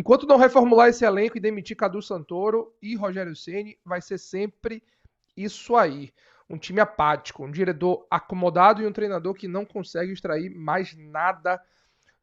Enquanto não reformular esse elenco e demitir Cadu Santoro e Rogério Ceni, vai ser sempre isso aí. Um time apático, um diretor acomodado e um treinador que não consegue extrair mais nada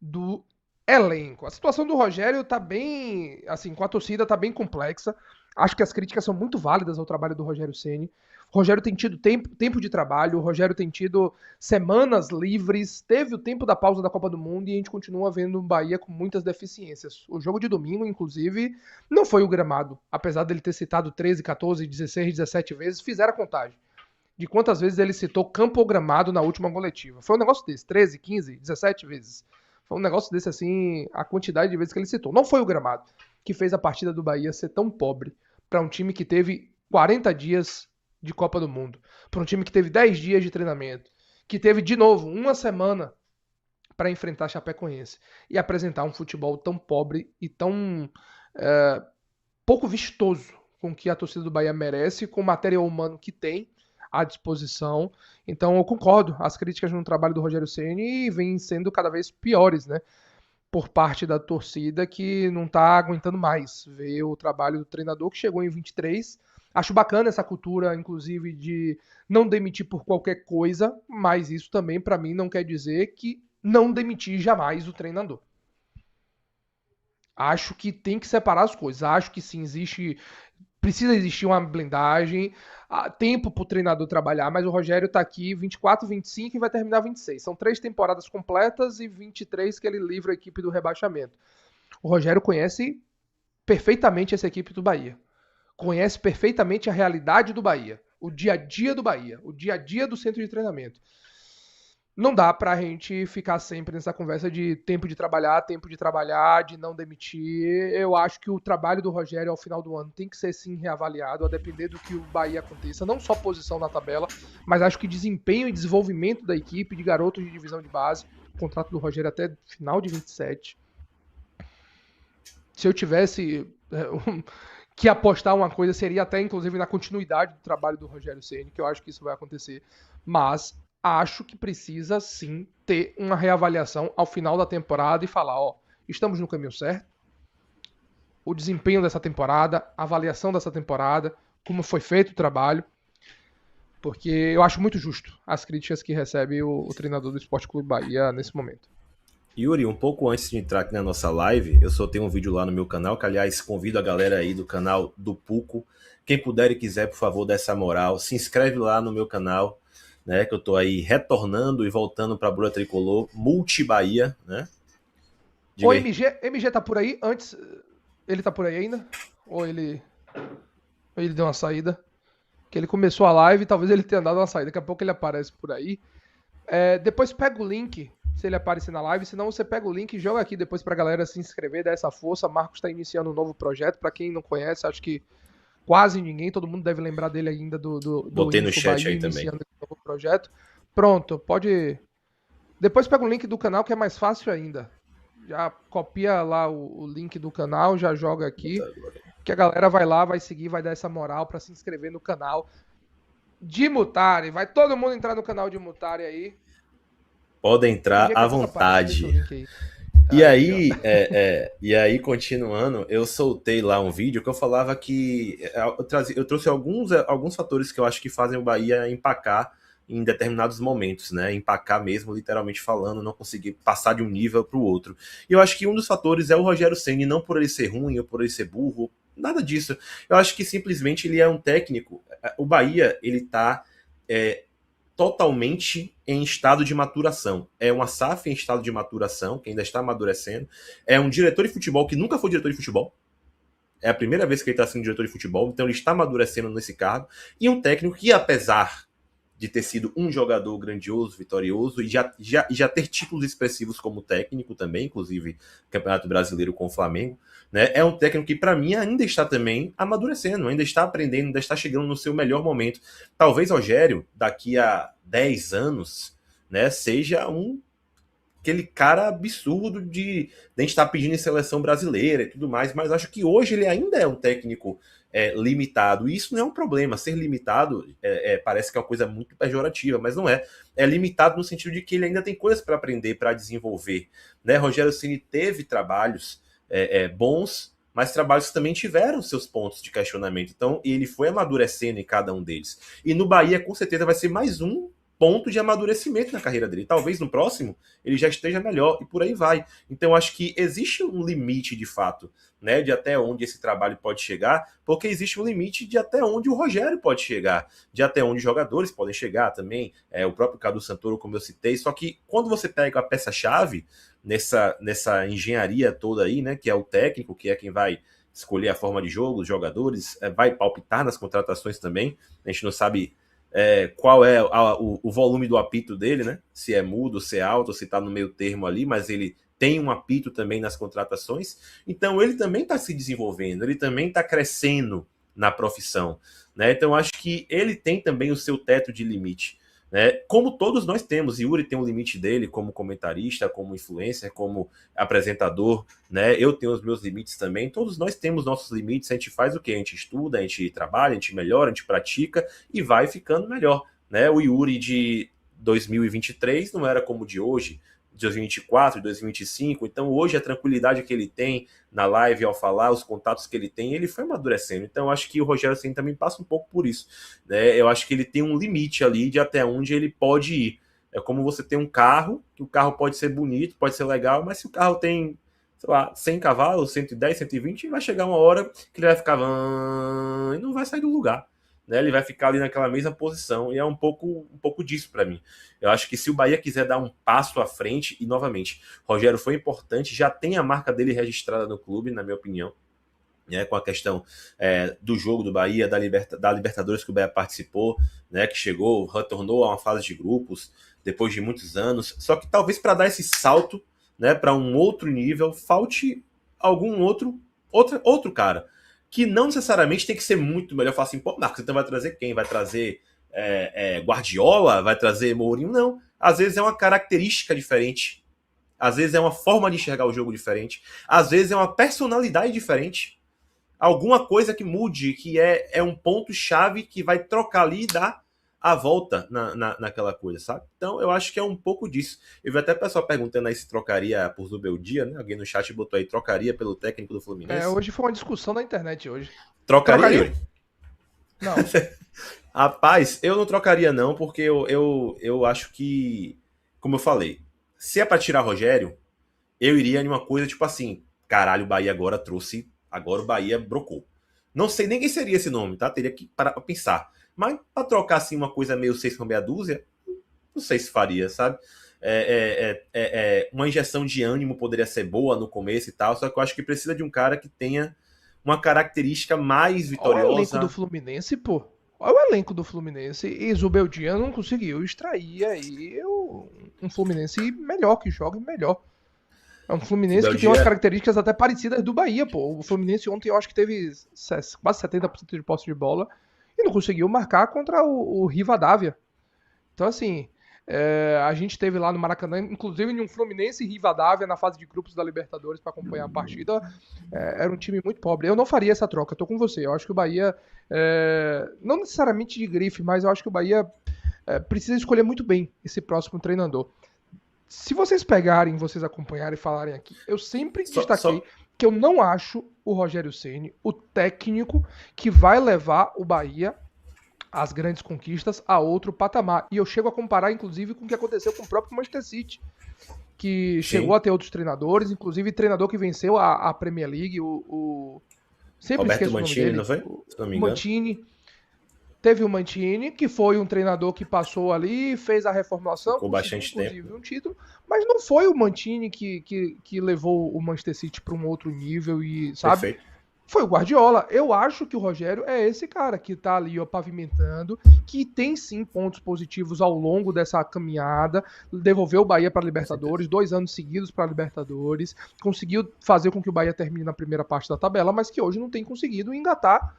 do elenco. A situação do Rogério tá bem, assim, com a torcida tá bem complexa. Acho que as críticas são muito válidas ao trabalho do Rogério Ceni. O Rogério tem tido tempo de trabalho, o Rogério tem tido semanas livres, teve o tempo da pausa da Copa do Mundo e a gente continua vendo o Bahia com muitas deficiências. O jogo de domingo, inclusive, não foi o gramado. Apesar dele ter citado 13, 14, 16, 17 vezes, fizeram a contagem de quantas vezes ele citou campo ou gramado na última coletiva. Foi um negócio desse, 13, 15, 17 vezes. Foi um negócio desse, assim, a quantidade de vezes que ele citou. Não foi o gramado que fez a partida do Bahia ser tão pobre para um time que teve 40 dias de Copa do Mundo, para um time que teve 10 dias de treinamento, que teve, de novo, uma semana para enfrentar a Chapecoense e apresentar um futebol tão pobre e tão pouco vistoso com o que a torcida do Bahia merece, com o material humano que tem à disposição. Então eu concordo, as críticas no trabalho do Rogério Ceni vêm sendo cada vez piores, né? Por parte da torcida que não está aguentando mais ver o trabalho do treinador que chegou em 23. Acho bacana essa cultura, inclusive, de não demitir por qualquer coisa, mas isso também, para mim, não quer dizer que não demitir jamais o treinador. Acho que tem que separar as coisas. Acho que sim, precisa existir uma blindagem, tempo para o treinador trabalhar, mas o Rogério está aqui 24, 25 e vai terminar 26. São 3 temporadas completas e 23 que ele livra a equipe do rebaixamento. O Rogério conhece perfeitamente essa equipe do Bahia. Conhece perfeitamente a realidade do Bahia, o dia a dia do Bahia, o dia a dia do centro de treinamento. Não dá pra gente ficar sempre nessa conversa de tempo de trabalhar, de não demitir. Eu acho que o trabalho do Rogério ao final do ano tem que ser sim reavaliado, a depender do que o Bahia aconteça, não só posição na tabela, mas acho que desempenho e desenvolvimento da equipe, de garotos de divisão de base, o contrato do Rogério até final de 27. Se eu tivesse que apostar uma coisa, seria até inclusive na continuidade do trabalho do Rogério Ceni, que eu acho que isso vai acontecer. Mas acho que precisa sim ter uma reavaliação ao final da temporada e falar, ó, estamos no caminho certo. O desempenho dessa temporada, a avaliação dessa temporada, como foi feito o trabalho, porque eu acho muito justo as críticas que recebe o treinador do Esporte Clube Bahia nesse momento. Yuri, um pouco antes de entrar aqui na nossa live, eu soltei um vídeo lá no meu canal, que aliás convido a galera aí do canal do Puco. Quem puder e quiser, por favor, dá essa moral. Se inscreve lá no meu canal, né? Que eu tô aí retornando e voltando pra Bruna Tricolor, Multi Bahia, né? O Diga aí. MG tá por aí? Antes, ele tá por aí ainda? Ou ele deu uma saída? Que ele começou a live, talvez ele tenha dado uma saída. Daqui a pouco ele aparece por aí. Depois pega o link, se ele aparecer na live. Senão você pega o link e joga aqui depois pra galera se inscrever, dar essa força. Marcos tá iniciando um novo projeto. Pra quem não conhece, acho que quase ninguém, todo mundo deve lembrar dele ainda do Botei no Info chat Bahia aí também. iniciando esse novo projeto. Pronto, pode. Depois pega o link do canal que é mais fácil ainda. Já copia lá o link do canal, já joga aqui. Que a galera vai lá, vai seguir, vai dar essa moral pra se inscrever no canal de Mutari. Vai todo mundo entrar no canal de Mutari aí. Pode entrar MG à acabou de aparecer, deixa o vontade. link aí. E Aí, ó. aí, continuando, eu soltei lá um vídeo que eu falava que eu trouxe alguns fatores que eu acho que fazem o Bahia empacar em determinados momentos, né? Empacar mesmo, literalmente falando, não conseguir passar de um nível para o outro. E eu acho que um dos fatores é o Rogério Ceni, não por ele ser ruim ou por ele ser burro, nada disso. Eu acho que simplesmente ele é um técnico. O Bahia, ele tá totalmente em estado de maturação. É uma SAF em estado de maturação, que ainda está amadurecendo. É um diretor de futebol que nunca foi diretor de futebol. É a primeira vez que ele está sendo diretor de futebol, então ele está amadurecendo nesse cargo. E um técnico que, apesar de ter sido um jogador grandioso, vitorioso, e já ter títulos expressivos como técnico também, inclusive Campeonato Brasileiro com o Flamengo, né? É um técnico que, para mim, ainda está também amadurecendo, ainda está aprendendo, ainda está chegando no seu melhor momento. Talvez Rogério, daqui a 10 anos, né, seja aquele cara absurdo de a gente estar pedindo em seleção brasileira e tudo mais, mas acho que hoje ele ainda é um técnico limitado, e isso não é um problema. Ser limitado parece que é uma coisa muito pejorativa, mas não é. É limitado no sentido de que ele ainda tem coisas para aprender, para desenvolver, né? Rogério Ceni teve trabalhos bons, mas trabalhos que também tiveram seus pontos de questionamento. Então, ele foi amadurecendo em cada um deles. E no Bahia, com certeza, vai ser mais um ponto de amadurecimento na carreira dele. Talvez no próximo ele já esteja melhor e por aí vai. Então, acho que existe um limite, de fato, né, de até onde esse trabalho pode chegar, porque existe um limite de até onde o Rogério pode chegar, de até onde os jogadores podem chegar também, o próprio Cadu Santoro, como eu citei. Só que quando você pega a peça-chave nessa engenharia toda aí, né, que é o técnico, que é quem vai escolher a forma de jogo, os jogadores, vai palpitar nas contratações também. A gente não sabe qual é o volume do apito dele, né? Se é mudo, se é alto, se está no meio termo ali, mas ele tem um apito também nas contratações. Então ele também está se desenvolvendo, ele também está crescendo na profissão, né? Então acho que ele tem também o seu teto de limite, né? Como todos nós temos. Yuri tem um limite dele como comentarista, como influencer, como apresentador, né? Eu tenho os meus limites também. Todos nós temos nossos limites. A gente faz o quê? A gente estuda, a gente trabalha, a gente melhora, a gente pratica e vai ficando melhor, né? O Yuri de 2023 não era como o de hoje, de 2024, de 2025. Então hoje a tranquilidade que ele tem na live ao falar, os contatos que ele tem, ele foi amadurecendo. Então eu acho que o Rogério Ceni também passa um pouco por isso, né? Eu acho que ele tem um limite ali de até onde ele pode ir. É como você tem um carro, que o carro pode ser bonito, pode ser legal, mas se o carro tem, sei lá, 100 cavalos, 110, 120, vai chegar uma hora que ele vai ficar e não vai sair do lugar, né? Ele vai ficar ali naquela mesma posição, e é um pouco disso para mim. Eu acho que se o Bahia quiser dar um passo à frente, e novamente, Rogério foi importante, já tem a marca dele registrada no clube, na minha opinião, né, com a questão do jogo do Bahia, da Libertadores que o Bahia participou, né, que chegou, retornou a uma fase de grupos depois de muitos anos. Só que talvez para dar esse salto, né, para um outro nível, falte algum outro cara, que não necessariamente tem que ser muito melhor. Falar assim, pô, Marcos, então vai trazer quem? Vai trazer Guardiola? Vai trazer Mourinho? Não. Às vezes é uma característica diferente. Às vezes é uma forma de enxergar o jogo diferente. Às vezes é uma personalidade diferente. Alguma coisa que mude, que é um ponto-chave que vai trocar ali e dar a volta naquela coisa, sabe? Então eu acho que é um pouco disso. Eu vi até o pessoal perguntando aí se trocaria por Zubeldia, né? Alguém no chat botou aí, trocaria pelo técnico do Fluminense. Hoje foi uma discussão na internet hoje. Trocaria, Yuri? Não. Rapaz, eu não trocaria não, porque eu acho que, como eu falei, se é pra tirar Rogério, eu iria em uma coisa tipo assim, caralho, o Bahia agora o Bahia brocou. Não sei nem quem seria esse nome, tá? Teria que parar pra pensar. Mas pra trocar assim uma coisa meio 6 com meia dúzia, não sei se faria, sabe? Uma injeção de ânimo poderia ser boa no começo e tal, só que eu acho que precisa de um cara que tenha uma característica mais vitoriosa. Olha o elenco do Fluminense, pô. Olha o elenco do Fluminense. E Zubeldia não conseguiu extrair aí um Fluminense melhor, que jogue melhor. É um Fluminense que tem umas características até parecidas do Bahia, pô. O Fluminense ontem eu acho que teve quase 70% de posse de bola e não conseguiu marcar contra o Rivadavia. Então, assim, a gente teve lá no Maracanã, inclusive em um Fluminense e Rivadavia na fase de grupos da Libertadores para acompanhar a partida. Era um time muito pobre. Eu não faria essa troca, eu tô com você. Eu acho que o Bahia, não necessariamente de grife, mas eu acho que o Bahia precisa escolher muito bem esse próximo treinador. Se vocês pegarem, vocês acompanharem e falarem aqui, eu sempre destaquei que eu não acho o Rogério Ceni o técnico que vai levar o Bahia às grandes conquistas a outro patamar. E eu chego a comparar, inclusive, com o que aconteceu com o próprio Manchester City, que chegou a ter outros treinadores, inclusive treinador que venceu a Premier League, sempre Roberto esqueço Mancini, o nome dele. não foi? Se não me engano. Mancini. Teve o Mancini, que foi um treinador que passou ali, fez a reformulação, ficou bastante tempo, um título, mas não foi o Mancini que levou o Manchester City para um outro nível e, sabe? Perfeito. Foi o Guardiola. Eu acho que o Rogério é esse cara que tá ali, ó, pavimentando, que tem sim pontos positivos ao longo dessa caminhada, devolveu o Bahia para a Libertadores, 2 anos seguidos para a Libertadores, conseguiu fazer com que o Bahia termine na primeira parte da tabela, mas que hoje não tem conseguido engatar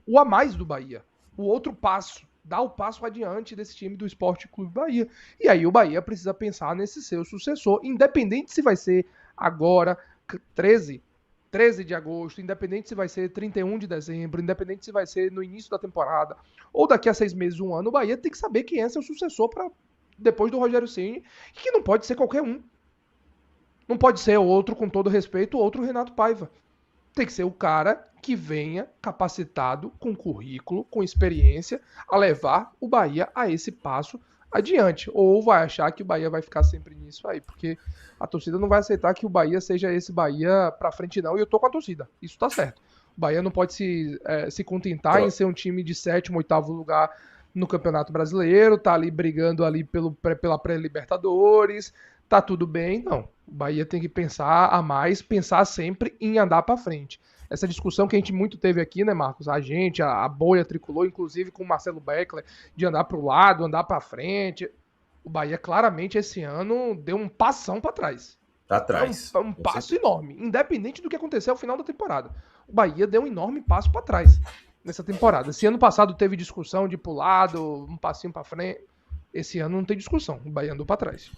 o a mais do Bahia. O outro passo, dar o passo adiante desse time do Sport Clube Bahia. E aí o Bahia precisa pensar nesse seu sucessor, independente se vai ser agora, 13 de agosto, independente se vai ser 31 de dezembro, independente se vai ser no início da temporada, ou daqui a 6 meses, 1 ano, o Bahia tem que saber quem é seu sucessor para depois do Rogério Ceni, que não pode ser qualquer um. Não pode ser outro, com todo respeito, outro Renato Paiva. Tem que ser o cara que venha capacitado, com currículo, com experiência, a levar o Bahia a esse passo adiante. Ou vai achar que o Bahia vai ficar sempre nisso aí, porque a torcida não vai aceitar que o Bahia seja esse Bahia pra frente, não. E eu tô com a torcida, isso tá certo. O Bahia não pode se contentar em ser um time de 7º, 8º lugar no Campeonato Brasileiro, tá ali brigando ali pela pré-Libertadores, tá tudo bem. Não, o Bahia tem que pensar a mais, pensar sempre em andar para frente. Essa discussão que a gente muito teve aqui, né, Marcos? A gente, a bolha tricolor, inclusive com o Marcelo Beckler, de andar para o lado, andar para frente. O Bahia claramente esse ano deu um passão para trás. Pra trás. É um passo enorme, independente do que aconteceu ao final da temporada. O Bahia deu um enorme passo para trás nessa temporada. Se ano passado teve discussão de ir pro lado, um passinho para frente, esse ano não tem discussão. O Bahia andou para trás.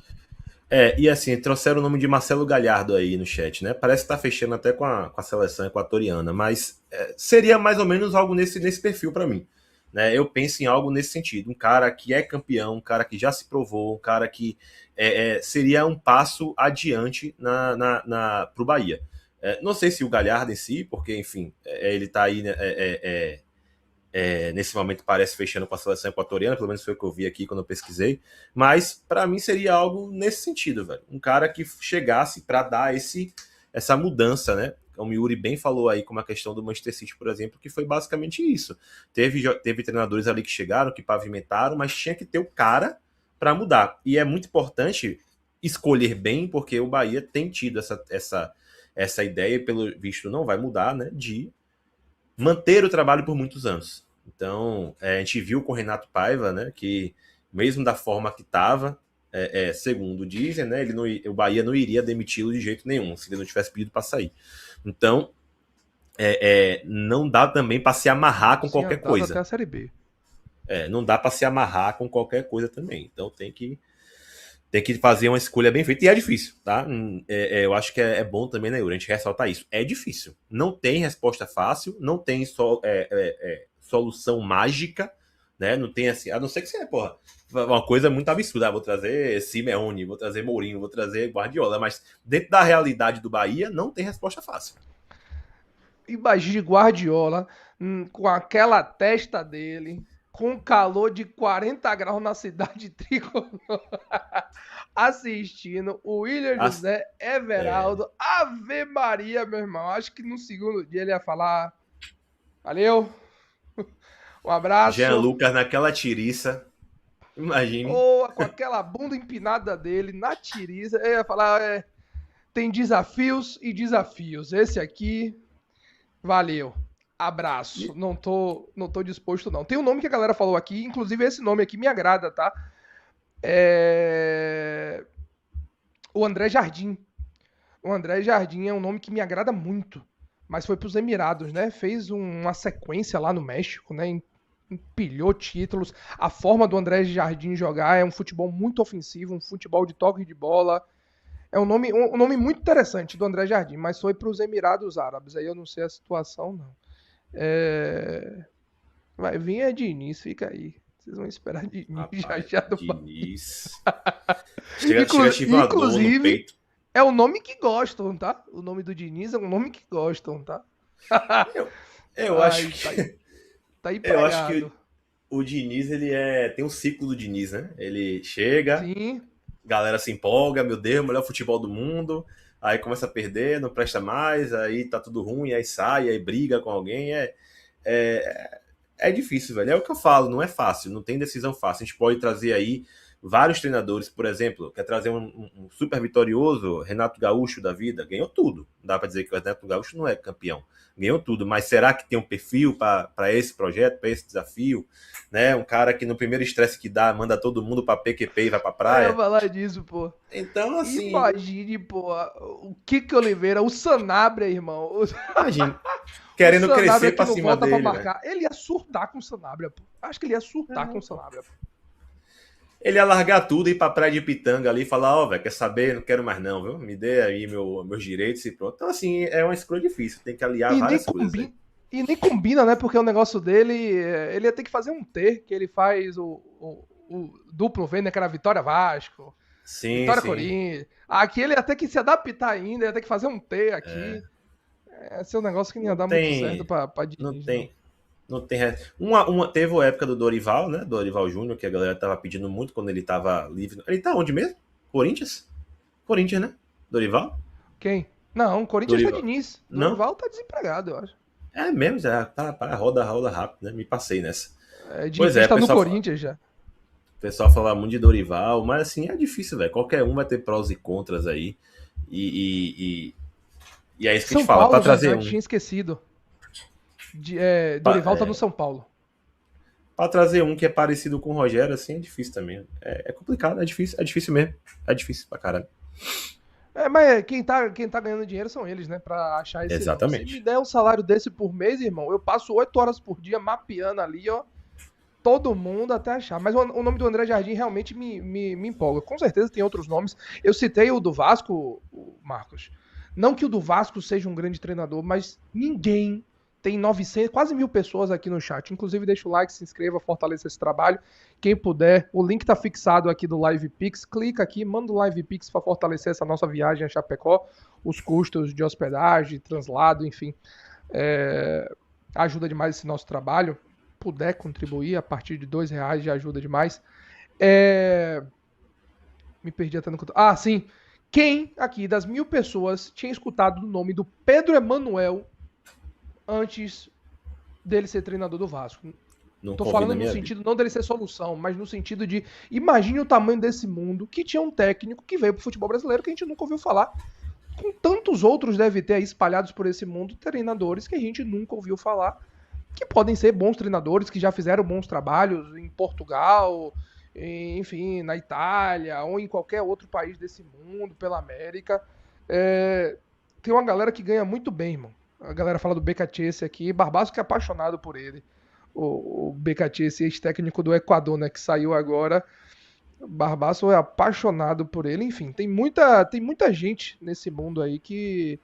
E assim, trouxeram o nome de Marcelo Galhardo aí no chat, né? Parece que tá fechando até com a seleção equatoriana, mas seria mais ou menos algo nesse perfil para mim. Né? Eu penso em algo nesse sentido. Um cara que é campeão, um cara que já se provou, um cara que seria um passo adiante pro Bahia. Não sei se o Galhardo em si, porque, enfim, ele tá aí, né, nesse momento parece fechando com a seleção equatoriana, pelo menos foi o que eu vi aqui quando eu pesquisei, mas para mim seria algo nesse sentido, velho. Um cara que chegasse para dar essa mudança, né? Como o Yuri bem falou aí, como a questão do Manchester City, por exemplo, que foi basicamente isso. Teve treinadores ali que chegaram, que pavimentaram, mas tinha que ter o cara para mudar. E é muito importante escolher bem, porque o Bahia tem tido essa ideia, e pelo visto não vai mudar, né? De manter o trabalho por muitos anos. Então, a gente viu com o Renato Paiva, né, que mesmo da forma que estava, segundo dizem, né, o Bahia não iria demiti-lo de jeito nenhum, se ele não tivesse pedido para sair. Então, não dá também para se amarrar com qualquer coisa. Até a Série B. Não dá para se amarrar com qualquer coisa também. Então, tem que fazer uma escolha bem feita. E é difícil, tá? Eu acho que é bom também, né, Yuri, a gente ressaltar isso. É difícil. Não tem resposta fácil, não tem solução mágica, né? Não tem assim, a não ser que seja, uma coisa muito absurda. Vou trazer Simeone, vou trazer Mourinho, vou trazer Guardiola, mas dentro da realidade do Bahia, não tem resposta fácil. Imagine Guardiola com aquela testa dele, com calor de 40 graus na cidade tricolor, assistindo o William José, Everaldo, Ave Maria, meu irmão. Acho que no segundo dia ele ia falar: valeu, um abraço. Jean Lucas naquela tiriça, imagine. Ou com aquela bunda empinada dele, na tiriça, ele ia falar: tem desafios e desafios. Esse aqui, valeu. Abraço. Não tô disposto, não. Tem um nome que a galera falou aqui, inclusive esse nome aqui me agrada, tá? O André Jardim. O André Jardim é um nome que me agrada muito, mas foi pros Emirados, né? Fez uma sequência lá no México, né? Empilhou títulos. A forma do André Jardim jogar é um futebol muito ofensivo, um futebol de toque de bola. É um nome muito interessante do André Jardim, mas foi pros Emirados Árabes. Aí eu não sei a situação, não. Vai vir a Diniz, fica aí. Vocês vão esperar de mim. Rapaz, já do Diniz. Inclusive, é o nome que gostam, tá? O nome do Diniz é um nome que gostam, tá? eu acho que... Tá empregado. Eu acho que o Diniz, tem um ciclo do Diniz, né? Ele chega, sim, galera se empolga, meu Deus, melhor futebol do mundo... Aí começa a perder, não presta mais, aí tá tudo ruim, aí sai, aí briga com alguém. É difícil, velho. É o que eu falo, não é fácil, não tem decisão fácil. A gente pode trazer aí vários treinadores, por exemplo, quer trazer um super vitorioso, Renato Gaúcho da vida, ganhou tudo. Não dá para dizer que o Renato Gaúcho não é campeão. Ganhou tudo, mas será que tem um perfil para esse projeto, para esse desafio? Né? Um cara que no primeiro estresse que dá, manda todo mundo para PQP e vai para praia. Eu ia falar disso, pô. Então, assim... Imagine, pô, o Kiko Oliveira, o Sanabria, irmão. Imagine. Querendo crescer pra cima dele. Ele ia surtar com o Sanabria, pô. Acho que ele ia surtar com o Sanabria, pô. Ele ia largar tudo e ir pra praia de Pitanga ali e falar, velho, quer saber? Não quero mais não, viu? Me dê aí meus direitos e pronto. Então, assim, é uma escolha difícil. Tem que aliar várias coisas. E nem combina, né? Porque o negócio dele, ele ia ter que fazer um T, que ele faz o duplo V, né? Que era Vitória Vasco. Sim, Vitória sim. Corinthians. Aqui ele ia ter que se adaptar ainda, ia ter que fazer um T aqui. Esse é um negócio que não ia Não dar muito certo tem. pra Não Diniz, não. tem. Não tem. Teve a época do Dorival, né? Dorival Júnior, que a galera tava pedindo muito quando ele tava livre. Ele tá onde mesmo? Corinthians? Corinthians, né? Dorival? Quem? Não, o Corinthians tá Dorival. Diniz. Não? Dorival tá desempregado, eu acho. É mesmo, já tá, roda rápido, né? Me passei nessa. É, Pois Diniz é, tá no Corinthians já. o pessoal fala muito de Dorival, mas assim, é difícil, velho. Qualquer um vai ter prós e contras aí. E, e, e é isso que a gente São fala, pra Paulo, trazer verdade, um. tinha esquecido. Pra, Dorival tá no São Paulo. pra trazer um que é parecido com o Rogério, assim, é difícil também. É complicado, é difícil mesmo. É difícil pra caralho. Mas quem tá ganhando dinheiro são eles, né? Pra achar esse nome. Se me Exatamente. der um salário desse por mês, irmão, eu passo 8 horas por dia mapeando ali, ó. Todo mundo até achar. Mas o nome do André Jardim realmente me empolga. Com certeza tem outros nomes. Eu citei o do Vasco, o Marcos. Não que o do Vasco seja um grande treinador, mas ninguém tem 900, quase 1.000 pessoas aqui no chat. Inclusive, deixa o like, se inscreva, fortaleça esse trabalho. Quem puder, o link tá fixado aqui do Live Pix. Clica aqui, manda o Live Pix para fortalecer essa nossa viagem a Chapecó. Os custos de hospedagem, translado, enfim. Ajuda demais esse nosso trabalho. Puder contribuir a partir de R$2 já ajuda demais. Me perdi até no... sim. Quem aqui das 1.000 pessoas tinha escutado o nome do Pedro Emanuel antes dele ser treinador do Vasco? Tô Nunca ouvi falando na no minha vida. sentido não dele ser solução, mas no sentido de imagine o tamanho desse mundo que tinha um técnico que veio pro futebol brasileiro que a gente nunca ouviu falar. Com tantos outros deve ter aí espalhados por esse mundo treinadores que a gente nunca ouviu falar, que podem ser bons treinadores, que já fizeram bons trabalhos em Portugal, enfim, na Itália ou em qualquer outro país desse mundo, pela América. Tem uma galera que ganha muito bem, irmão. A galera fala do Becachese aqui, Barbaço que é apaixonado por ele. O Becachese, ex-técnico do Equador, né, que saiu agora. Barbaço é apaixonado por ele. Enfim, tem muita gente nesse mundo aí que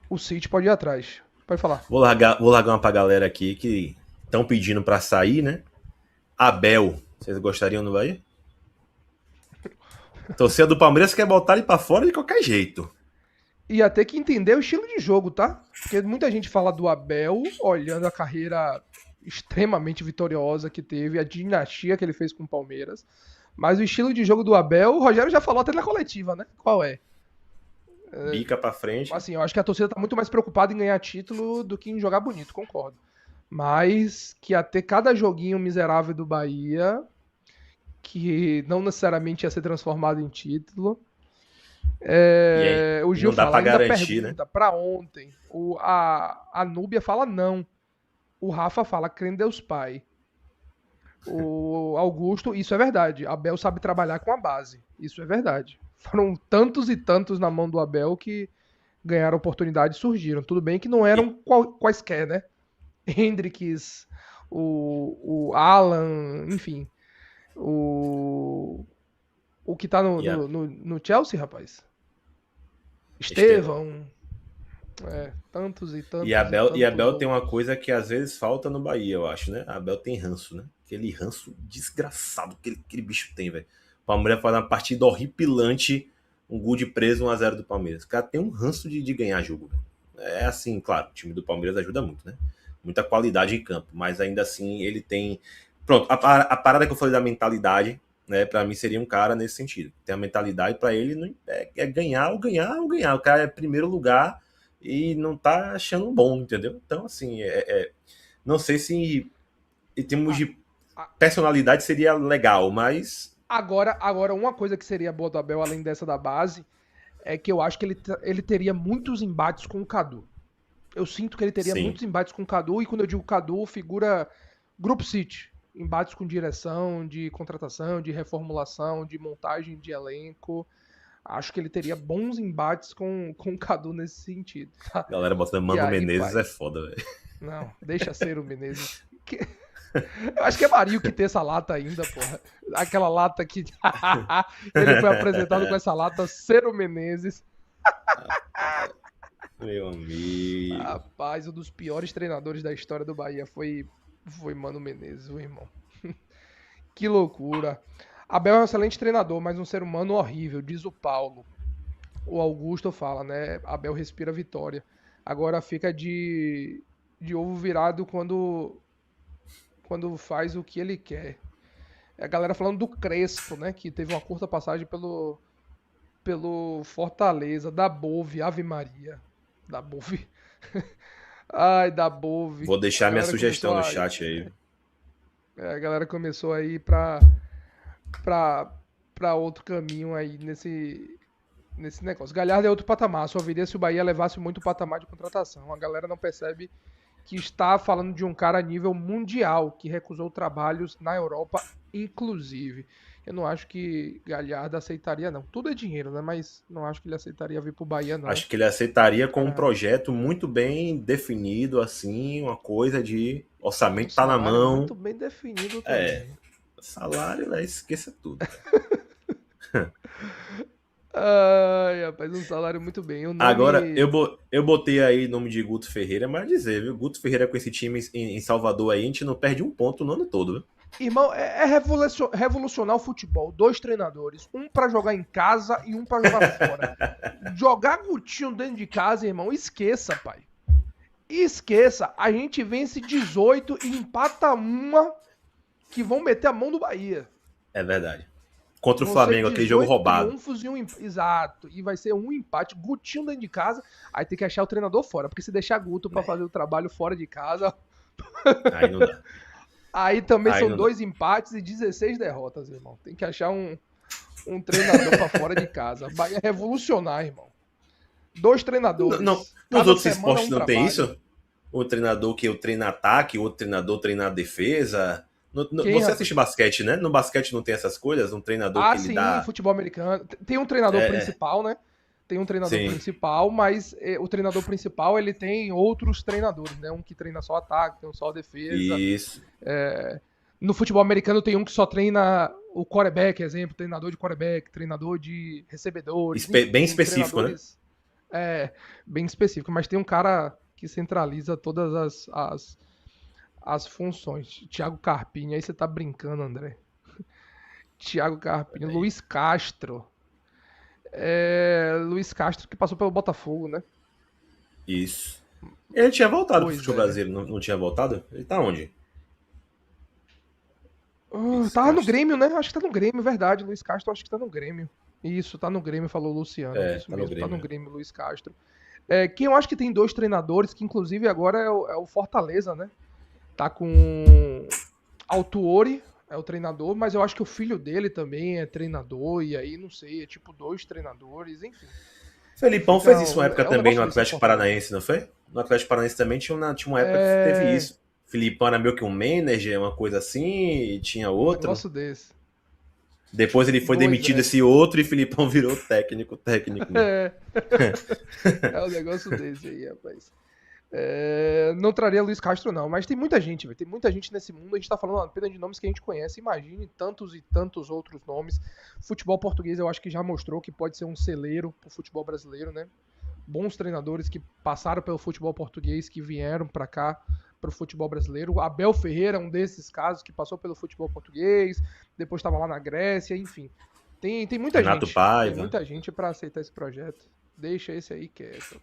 o City pode ir atrás. Pode falar. Vou largar uma pra galera aqui que estão pedindo pra sair, né? Abel. Vocês gostariam do Bahia? Torcida do Palmeiras quer botar ele pra fora de qualquer jeito. Ia ter que entender o estilo de jogo, tá? Porque muita gente fala do Abel, olhando a carreira extremamente vitoriosa que teve, a dinastia que ele fez com o Palmeiras. Mas o estilo de jogo do Abel, o Rogério já falou até na coletiva, né? Qual é? Bica pra frente. Assim, eu acho que a torcida tá muito mais preocupada em ganhar título do que em jogar bonito, concordo. Mas que ia ter cada joguinho miserável do Bahia, que não necessariamente ia ser transformado em título. E aí? O E Gil não dá fala, pra ainda garantir, né? pergunta, pra ontem. A Núbia fala não. O Rafa fala, crê em Deus Pai. O Augusto, isso é verdade. Abel sabe trabalhar com a base. Isso é verdade. Foram tantos e tantos na mão do Abel que ganharam oportunidade e surgiram. Tudo bem que não eram quaisquer, né? Hendricks, o Alan, enfim. O que tá E a, no Chelsea, rapaz. Estevão. Estevão. Tantos e E tantos e Abel, tantos tem uma outros. coisa que às vezes falta no Bahia, eu acho, né? Abel tem ranço, né? Aquele ranço desgraçado que aquele bicho tem, velho. O Palmeiras faz uma partida horripilante, um gol de preso 1-0 do Palmeiras. O cara tem um ranço de ganhar jogo, velho. É assim, claro, o time do Palmeiras ajuda muito, né? Muita qualidade em campo, mas ainda assim ele tem. Pronto, a parada que eu falei da mentalidade, né? Pra mim seria um cara nesse sentido. Tem a mentalidade pra ele não é ganhar ou ganhar ou ganhar. O cara é primeiro lugar e não tá achando bom, entendeu? Então, assim, não sei se em termos Ah, de ah, personalidade seria legal, mas agora, uma coisa que seria boa do Abel, além dessa da base, é que eu acho que ele teria muitos embates com o Cadu. Eu sinto que ele teria sim. muitos embates com o Cadu, e quando eu digo Cadu, figura Grupo City. Embates com direção, de contratação, de reformulação, de montagem de elenco. Acho que ele teria bons embates com o Cadu nesse sentido. Tá? Galera botando E Mano aí Menezes é vai. foda, velho. Não, deixa ser o Menezes. Eu acho que é Mario que tem essa lata ainda, porra. Aquela lata que ele foi apresentado com essa lata, ser o Menezes. Meu amigo. Rapaz, um dos piores treinadores da história do Bahia foi Mano Menezes, o irmão. Que loucura. Abel é um excelente treinador, mas um ser humano horrível, diz o Paulo. O Augusto fala, né? Abel respira vitória. Agora fica de ovo virado quando faz o que ele quer. É a galera falando do Crespo, né? Que teve uma curta passagem pelo Fortaleza, da Bove, Ave Maria. Da Bove. Ai, da Bove. Vou A deixar minha galera sugestão começou no a, chat aí. a galera começou a ir pra, pra outro caminho aí nesse negócio. Galhardo é outro patamar. Só viria se o Bahia levasse muito o patamar de contratação. A galera não percebe que está falando de um cara a nível mundial, que recusou trabalhos na Europa, inclusive. Eu não acho que Galhardo aceitaria, não. Tudo é dinheiro, né? Mas não acho que ele aceitaria vir pro Bahia, não. Acho que ele aceitaria com um Cara, projeto muito bem definido, assim, uma coisa de um orçamento tá na salário mão. muito bem definido É, também. salário, né? Esqueça tudo. Ai, rapaz, um salário muito bem. O Agora, nome. eu botei aí o nome de Guto Ferreira, mas dizer, viu? Guto Ferreira com esse time em Salvador aí, a gente não perde um ponto no ano todo, viu? Irmão, é revolucionar o futebol. Dois treinadores. Um pra jogar em casa e um pra jogar fora. Jogar Gutinho dentro de casa, irmão, esqueça, pai. Esqueça. A gente vence 18 e empata uma que vão meter a mão no Bahia. É verdade. Contra o Vão ser Flamengo, aquele jogo 18 roubado. triunfos e um empate. Exato. E vai ser um empate. Gutinho dentro de casa. Aí tem que achar o treinador fora. Porque se deixar Guto pra fazer o trabalho fora de casa. Aí não dá. Aí também Aí são não dá. 2 empates e 16 derrotas, irmão. Tem que achar um treinador pra fora de casa. Bahia revolucionar, irmão. 2 treinadores. Não, nos Cada outros semana esportes um não tem trabalho. isso? O treinador que treina ataque, o outro treinador treina defesa. Quem, Você assiste rapaz? basquete, né? No basquete não tem essas coisas? Um treinador Ah, que ele sim, dá. futebol americano. Tem um treinador É, principal, né? Tem um treinador sim. principal, mas o treinador principal ele tem outros treinadores, né? Um que treina só ataque, tem um só defesa. Isso. No futebol americano tem um que só treina o quarterback, exemplo, treinador de quarterback, treinador de recebedores, enfim, Bem tem específico, né? treinadores bem específicos, mas tem um cara que centraliza todas as funções. Thiago Carpini, aí você tá brincando, André. Thiago Carpini, Luiz Castro. Luiz Castro que passou pelo Botafogo, né? Isso. Ele tinha voltado pro Pois futebol é. brasileiro, não tinha voltado? Ele tá onde? Luiz Tava no Castro. Grêmio, né? Acho que tá no Grêmio, verdade. Luiz Castro, acho que tá no Grêmio. Isso, tá no Grêmio, falou o Luciano. É, Isso tá no mesmo, tá no Grêmio. Grêmio, Luiz Castro. Quem eu acho que tem 2 treinadores, que inclusive agora é o Fortaleza, né? Tá com Autuori, é o treinador, mas eu acho que o filho dele também é treinador, e aí, não sei, é tipo 2 treinadores, enfim. Felipão Fica fez isso uma época é um também no negócio desse em Atlético Fortaleza. Paranaense, não foi? No Atlético Paranaense também tinha uma época que teve isso. Felipão era meio que um manager, uma coisa assim, e tinha Um outro. negócio desse. Depois ele foi Pois demitido é. esse outro e Felipão virou técnico mesmo. É, é um negócio desse aí, rapaz. Não traria Luiz Castro, não, mas tem muita gente, velho. Tem muita gente nesse mundo. A gente tá falando apenas de nomes que a gente conhece. Imagine tantos e tantos outros nomes. Futebol português, eu acho que já mostrou que pode ser um celeiro pro futebol brasileiro, né? Bons treinadores que passaram pelo futebol português, que vieram pra cá, pro futebol brasileiro. Abel Ferreira é um desses casos que passou pelo futebol português, depois estava lá na Grécia, enfim. Tem muita Renato gente. Tem Paiva. muita gente pra aceitar esse projeto. Deixa esse aí quieto.